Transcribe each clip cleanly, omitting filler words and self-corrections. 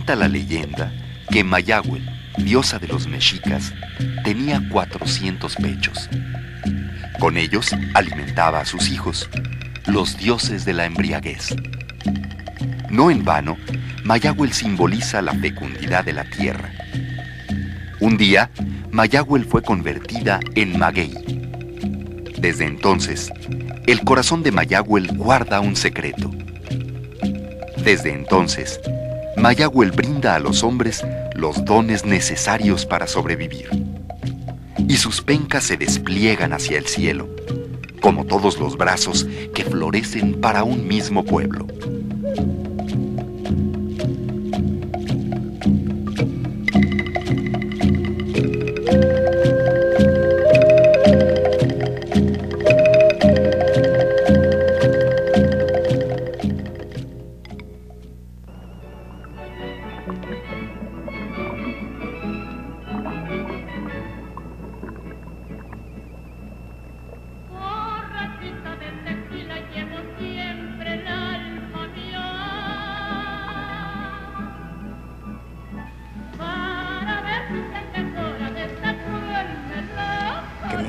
Cuenta la leyenda que Mayahuel, diosa de los mexicas, tenía 400 pechos. Con ellos alimentaba a sus hijos, los dioses de la embriaguez. No en vano, Mayahuel simboliza la fecundidad de la tierra. Un día, Mayahuel fue convertida en maguey. Desde entonces, el corazón de Mayahuel guarda un secreto. Desde entonces, Mayahuel brinda a los hombres los dones necesarios para sobrevivir. Y sus pencas se despliegan hacia el cielo, como todos los brazos que florecen para un mismo pueblo.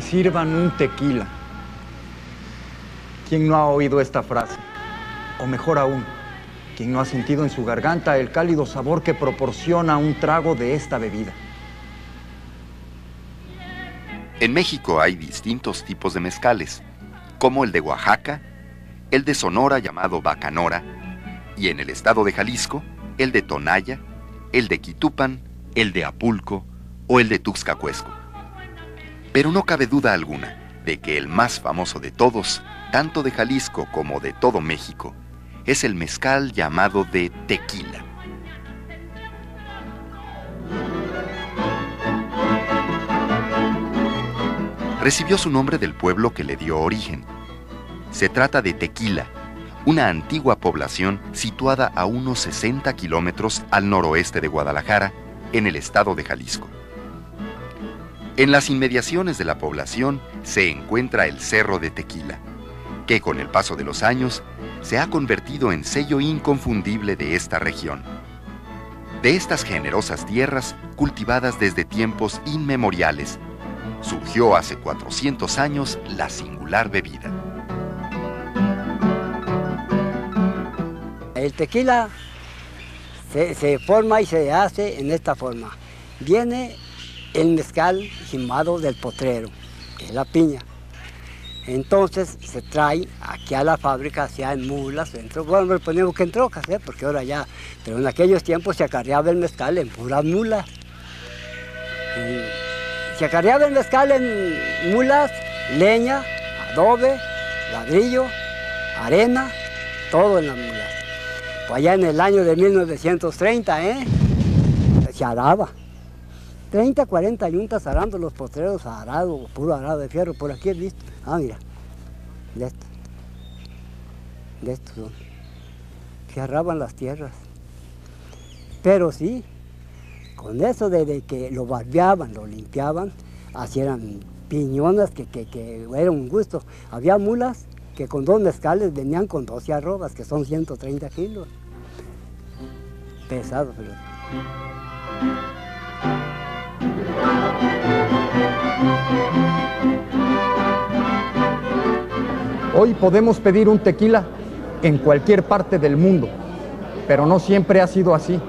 Sirvan un tequila. ¿Quién no ha oído esta frase? O mejor aún, ¿quién no ha sentido en su garganta el cálido sabor que proporciona un trago de esta bebida? En México hay distintos tipos de mezcales, como el de Oaxaca, el de Sonora llamado Bacanora, y en el estado de Jalisco, el de Tonaya, el de Quitupan, el de Apulco o el de Tuxcacuesco. Pero no cabe duda alguna de que el más famoso de todos, tanto de Jalisco como de todo México, es el mezcal llamado de tequila. Recibió su nombre del pueblo que le dio origen. Se trata de Tequila, una antigua población situada a unos 60 kilómetros al noroeste de Guadalajara, en el estado de Jalisco. En las inmediaciones de la población se encuentra el Cerro de Tequila, que con el paso de los años se ha convertido en sello inconfundible de esta región. De estas generosas tierras, cultivadas desde tiempos inmemoriales, surgió hace 400 años la singular bebida. El tequila se forma y se hace en esta forma. Viene el mezcal jimado del potrero, que es la piña. Entonces se trae aquí a la fábrica, sea en mulas, bueno, le ponemos que en trocas, porque ahora ya, pero en aquellos tiempos se acarreaba el mezcal en puras mulas. Se acarreaba el mezcal en mulas, leña, adobe, ladrillo, arena, todo en las mulas. Pues allá en el año de 1930, se araba. 30, 40 yuntas arando los potreros, arado, puro arado de fierro, por aquí he visto. Ah, mira, de estos son, que arraban las tierras. Pero sí, con eso de que lo barbeaban, lo limpiaban, hacían piñonas que era un gusto. Había mulas que con 2 mezcales venían con 12 arrobas, que son 130 kilos. Pesado, pero... Hoy podemos pedir un tequila en cualquier parte del mundo, pero no siempre ha sido así.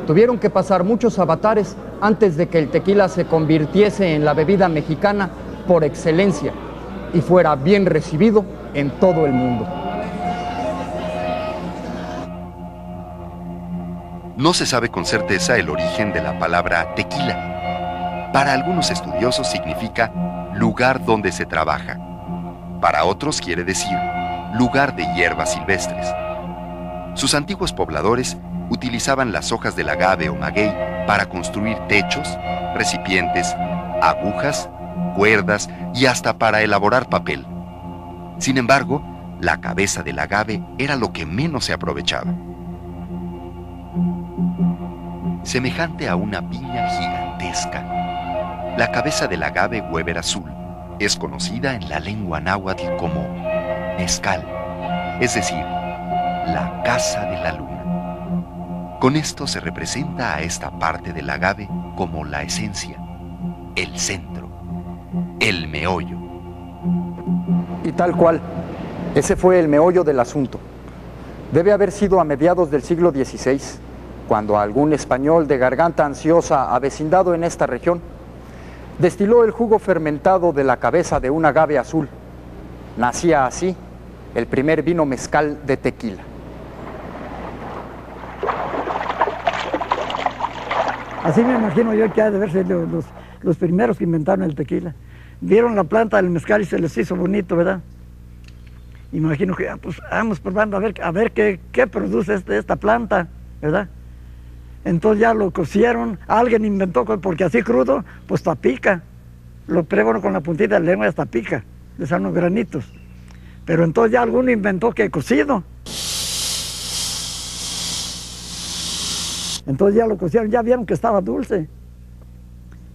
Tuvieron que pasar muchos avatares antes de que el tequila se convirtiese en la bebida mexicana por excelencia y fuera bien recibido en todo el mundo. No se sabe con certeza el origen de la palabra tequila. Para algunos estudiosos significa lugar donde se trabaja. Para otros quiere decir lugar de hierbas silvestres. Sus antiguos pobladores utilizaban las hojas del agave o maguey para construir techos, recipientes, agujas, cuerdas y hasta para elaborar papel. Sin embargo, la cabeza del agave era lo que menos se aprovechaba. Semejante a una piña gigantesca, la cabeza del agave Weber azul es conocida en la lengua náhuatl como mezcal, es decir, la casa de la luna. Con esto se representa a esta parte del agave como la esencia, el centro, el meollo. Y tal cual, ese fue el meollo del asunto. Debe haber sido a mediados del siglo XVI, cuando algún español de garganta ansiosa avecindado en esta región destiló el jugo fermentado de la cabeza de un agave azul. Nacía así el primer vino mezcal de tequila. Así me imagino yo que ha de verse los primeros que inventaron el tequila. Vieron la planta del mezcal y se les hizo bonito, ¿verdad? Imagino que pues vamos probando a ver qué produce esta planta, ¿verdad? Entonces ya lo cocieron, alguien inventó, porque así crudo, pues tapica. Lo prueban con la puntita de la lengua y hasta pica, le salen unos granitos. Pero entonces ya alguno inventó que cocido. Entonces ya lo cocieron, ya vieron que estaba dulce.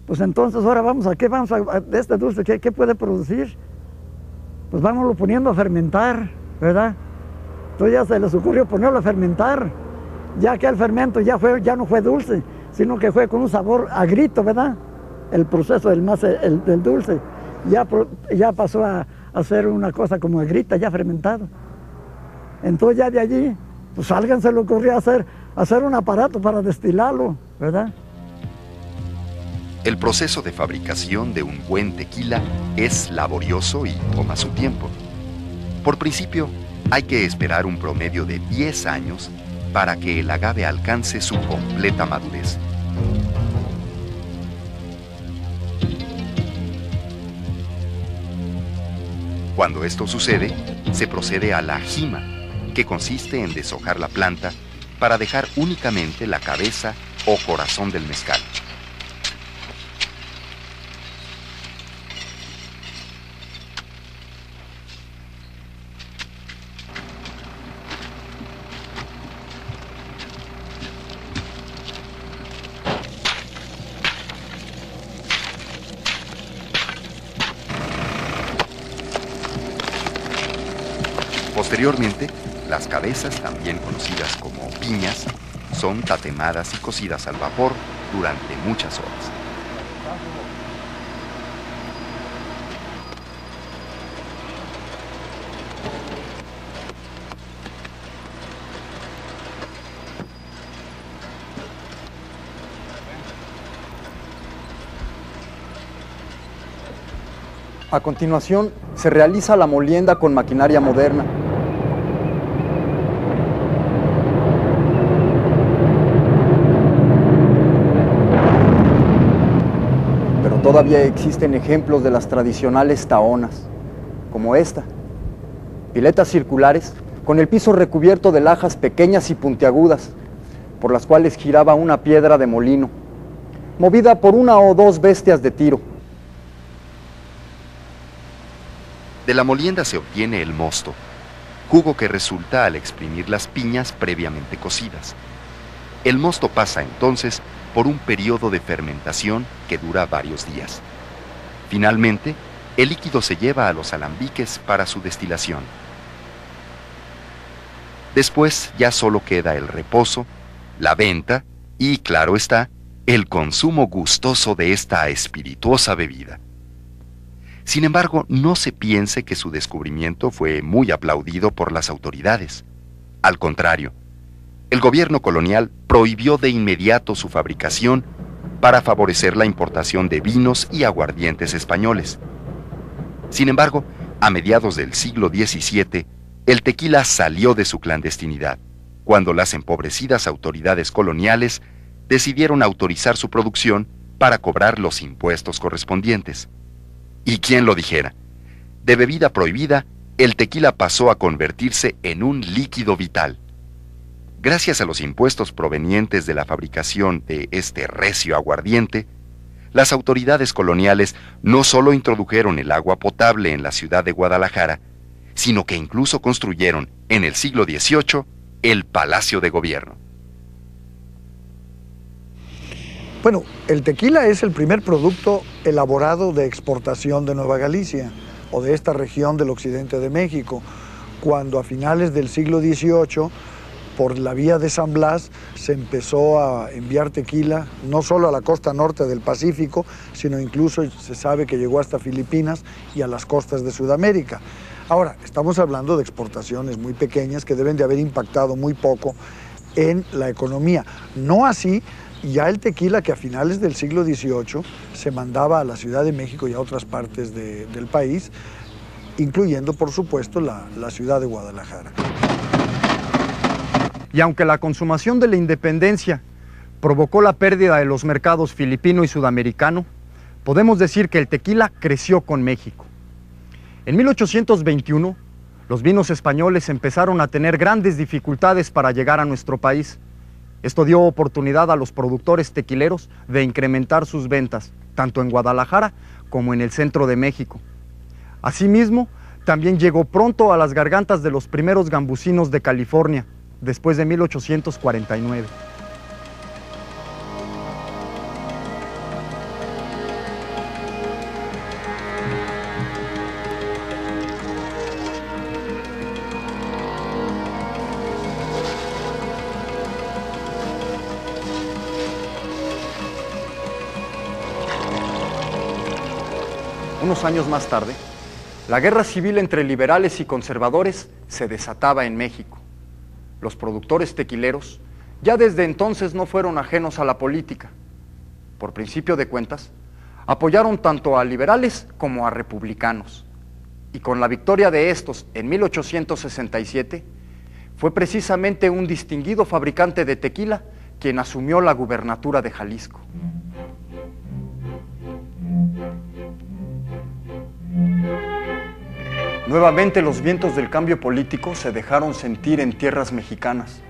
Pues entonces ahora vamos a de este dulce, ¿qué puede producir? Pues vámonos poniendo a fermentar, ¿verdad? Entonces ya se les ocurrió ponerlo a fermentar. Ya que el fermento ya no fue dulce, sino que fue con un sabor agrito, ¿verdad? El proceso del dulce. Ya pasó a hacer una cosa como agrita, ya fermentado. Entonces ya de allí, pues a alguien se le ocurrió hacer un aparato para destilarlo, ¿verdad? El proceso de fabricación de un buen tequila es laborioso y toma su tiempo. Por principio, hay que esperar un promedio de 10 años para que el agave alcance su completa madurez. Cuando esto sucede, se procede a la jima, que consiste en deshojar la planta para dejar únicamente la cabeza o corazón del mezcal. Posteriormente, las cabezas, también conocidas como piñas, son tatemadas y cocidas al vapor durante muchas horas. A continuación, se realiza la molienda con maquinaria moderna. Pero todavía existen ejemplos de las tradicionales tahonas, como esta. Piletas circulares con el piso recubierto de lajas pequeñas y puntiagudas, por las cuales giraba una piedra de molino, movida por una o dos bestias de tiro. De la molienda se obtiene el mosto, jugo que resulta al exprimir las piñas previamente cocidas. El mosto pasa entonces por un periodo de fermentación que dura varios días. Finalmente, el líquido se lleva a los alambiques para su destilación. Después ya solo queda el reposo, la venta y, claro está, el consumo gustoso de esta espirituosa bebida. Sin embargo, no se piense que su descubrimiento fue muy aplaudido por las autoridades. Al contrario, el gobierno colonial prohibió de inmediato su fabricación para favorecer la importación de vinos y aguardientes españoles. Sin embargo, a mediados del siglo XVII, el tequila salió de su clandestinidad, cuando las empobrecidas autoridades coloniales decidieron autorizar su producción para cobrar los impuestos correspondientes. Y quién lo dijera, de bebida prohibida, el tequila pasó a convertirse en un líquido vital. Gracias a los impuestos provenientes de la fabricación de este recio aguardiente, las autoridades coloniales no solo introdujeron el agua potable en la ciudad de Guadalajara, sino que incluso construyeron, en el siglo XVIII, el Palacio de Gobierno. Bueno, el tequila es el primer producto elaborado de exportación de Nueva Galicia o de esta región del occidente de México, cuando a finales del siglo XVIII por la vía de San Blas se empezó a enviar tequila no solo a la costa norte del Pacífico, sino incluso se sabe que llegó hasta Filipinas y a las costas de Sudamérica. Ahora, estamos hablando de exportaciones muy pequeñas que deben de haber impactado muy poco en la economía. No así ya el tequila que a finales del siglo XVIII se mandaba a la Ciudad de México y a otras partes del país, incluyendo, por supuesto, la ciudad de Guadalajara. Y aunque la consumación de la independencia provocó la pérdida de los mercados filipino y sudamericano, podemos decir que el tequila creció con México. En 1821, los vinos españoles empezaron a tener grandes dificultades para llegar a nuestro país. Esto dio oportunidad a los productores tequileros de incrementar sus ventas, tanto en Guadalajara como en el centro de México. Asimismo, también llegó pronto a las gargantas de los primeros gambusinos de California, después de 1849. Unos años más tarde, la guerra civil entre liberales y conservadores se desataba en México. Los productores tequileros ya desde entonces no fueron ajenos a la política. Por principio de cuentas, apoyaron tanto a liberales como a republicanos. Y con la victoria de estos en 1867, fue precisamente un distinguido fabricante de tequila quien asumió la gubernatura de Jalisco. Nuevamente los vientos del cambio político se dejaron sentir en tierras mexicanas.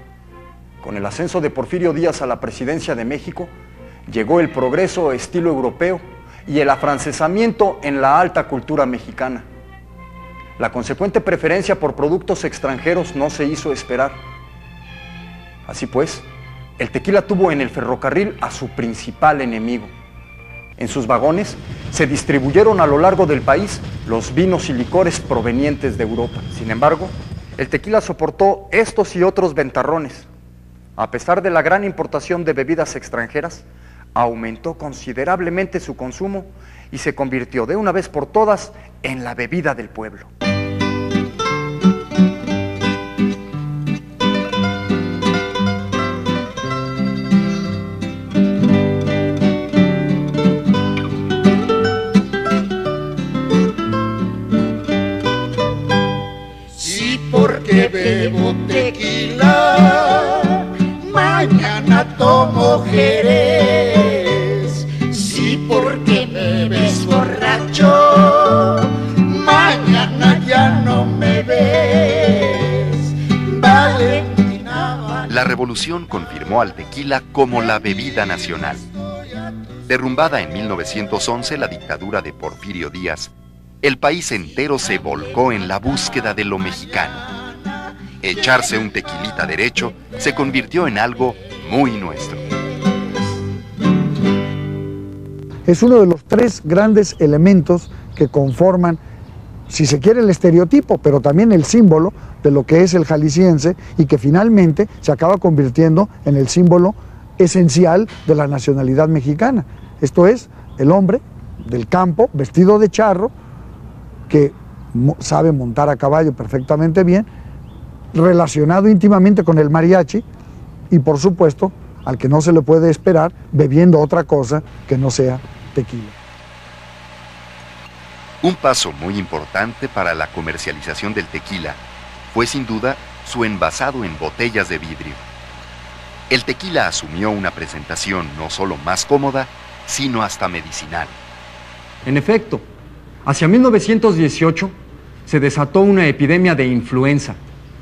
Con el ascenso de Porfirio Díaz a la presidencia de México, llegó el progreso estilo europeo y el afrancesamiento en la alta cultura mexicana. La consecuente preferencia por productos extranjeros no se hizo esperar. Así pues, el tequila tuvo en el ferrocarril a su principal enemigo. En sus vagones se distribuyeron a lo largo del país los vinos y licores provenientes de Europa. Sin embargo, el tequila soportó estos y otros ventarrones. A pesar de la gran importación de bebidas extranjeras, aumentó considerablemente su consumo y se convirtió de una vez por todas en la bebida del pueblo. Porque bebo tequila, mañana tomo Jerez. Sí, porque me ves borracho, mañana ya no me ves. Valentina. La revolución confirmó al tequila como la bebida nacional. Derrumbada en 1911 la dictadura de Porfirio Díaz, el país entero se volcó en la búsqueda de lo mexicano. Echarse un tequilita derecho se convirtió en algo muy nuestro. Es uno de los tres grandes elementos que conforman, si se quiere, el estereotipo, pero también el símbolo de lo que es el jalisciense y que finalmente se acaba convirtiendo en el símbolo esencial de la nacionalidad mexicana. Esto es, el hombre del campo, vestido de charro, que sabe montar a caballo perfectamente bien, relacionado íntimamente con el mariachi y, por supuesto, al que no se le puede esperar bebiendo otra cosa que no sea tequila. Un paso muy importante para la comercialización del tequila fue sin duda su envasado en botellas de vidrio. El tequila asumió una presentación no solo más cómoda, sino hasta medicinal. En efecto, hacia 1918 se desató una epidemia de influenza,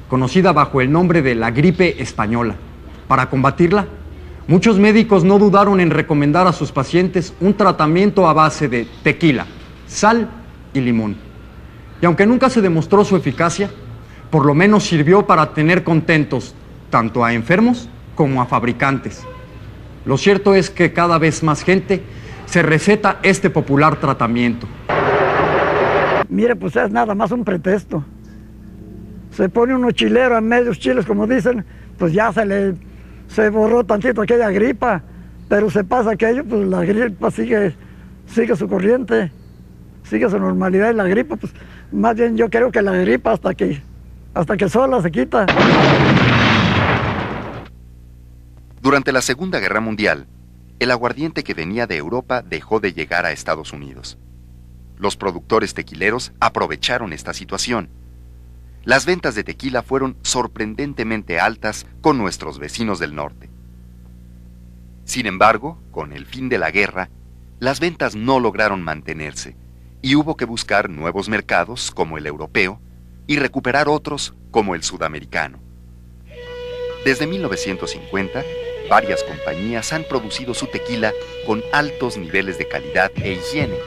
conocida bajo el nombre de la gripe española. Para combatirla, muchos médicos no dudaron en recomendar a sus pacientes un tratamiento a base de tequila, sal y limón. Y aunque nunca se demostró su eficacia, por lo menos sirvió para tener contentos tanto a enfermos como a fabricantes. Lo cierto es que cada vez más gente se receta este popular tratamiento. Mire, pues es nada más un pretexto. Se pone unos chileros a medios chiles, como dicen, pues ya se borró tantito aquella gripa, pero se pasa aquello, pues la gripa sigue su corriente, sigue su normalidad, y la gripa, pues más bien yo creo que la gripa hasta que sola se quita. Durante la Segunda Guerra Mundial, el aguardiente que venía de Europa dejó de llegar a Estados Unidos. Los productores tequileros aprovecharon esta situación. Las ventas de tequila fueron sorprendentemente altas con nuestros vecinos del norte. Sin embargo, con el fin de la guerra, las ventas no lograron mantenerse y hubo que buscar nuevos mercados como el europeo y recuperar otros como el sudamericano. Desde 1950, varias compañías han producido su tequila con altos niveles de calidad e higiene.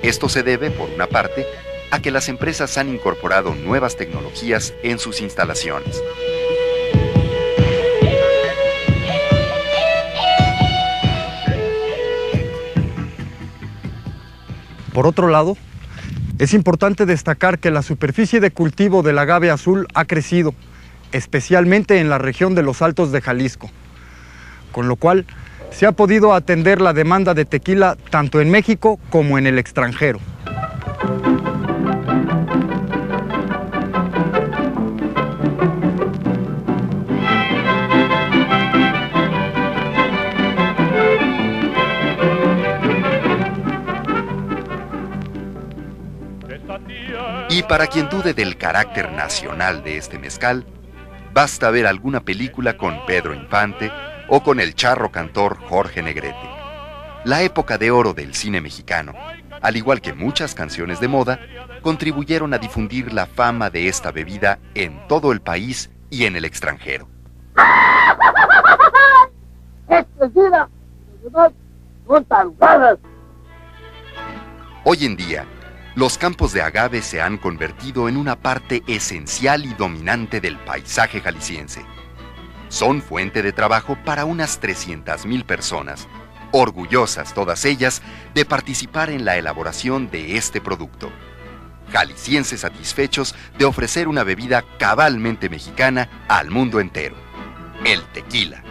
Esto se debe, por una parte, a que las empresas han incorporado nuevas tecnologías en sus instalaciones. Por otro lado, es importante destacar que la superficie de cultivo del agave azul ha crecido, especialmente en la región de los Altos de Jalisco, con lo cual se ha podido atender la demanda de tequila tanto en México como en el extranjero. Y para quien dude del carácter nacional de este mezcal, basta ver alguna película con Pedro Infante o con el charro cantor Jorge Negrete. La época de oro del cine mexicano, al igual que muchas canciones de moda, contribuyeron a difundir la fama de esta bebida en todo el país y en el extranjero. Hoy en día, los campos de agave se han convertido en una parte esencial y dominante del paisaje jalisciense. Son fuente de trabajo para unas 300,000 personas, orgullosas todas ellas de participar en la elaboración de este producto. Jaliscienses satisfechos de ofrecer una bebida cabalmente mexicana al mundo entero: el tequila.